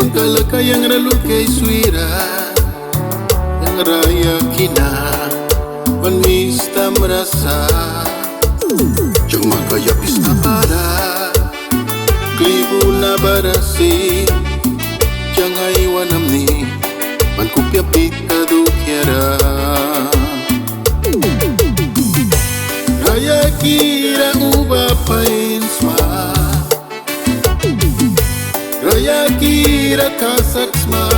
Kalaka yang ralu kay suira yang raya kina panista merasa cuma kaya pista para klibu na barasi jangan iwanam ni mankupya pikadu kiara raya kira uba pain sma Raya kira kasaksma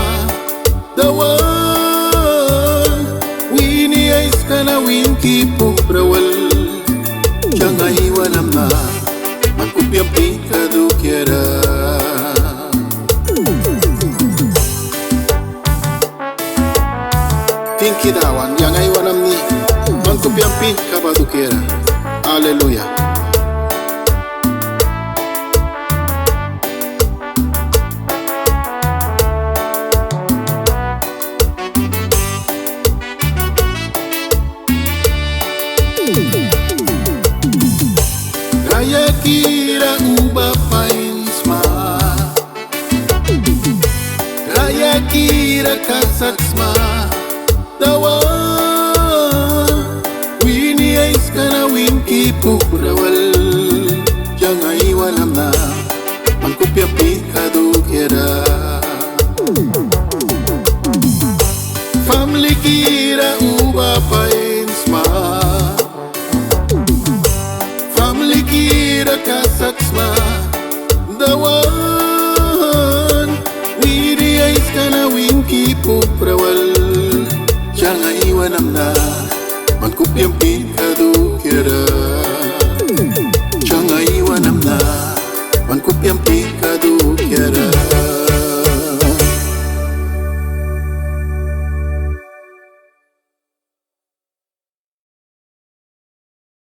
Dawan Wini ais kana winki puprawal Jangan iwanam na Mankupyang pikadu kiara Kinki dawan Jangan iwanam ni Mankupyang pikadu kiara Hallelujah. Raya kira uba pain sma Raya kira kasak sma Dawan Wini ais kana winki puprawal Jangan iwanam na Mankupya pikadu kira Family kira uba pain sma Kira kasaksma Dawan Wiri ais kana winki puprawal Jangan iwanam na Mankupyang pikadu kira Jangan iwanam na Mankupyang pikadu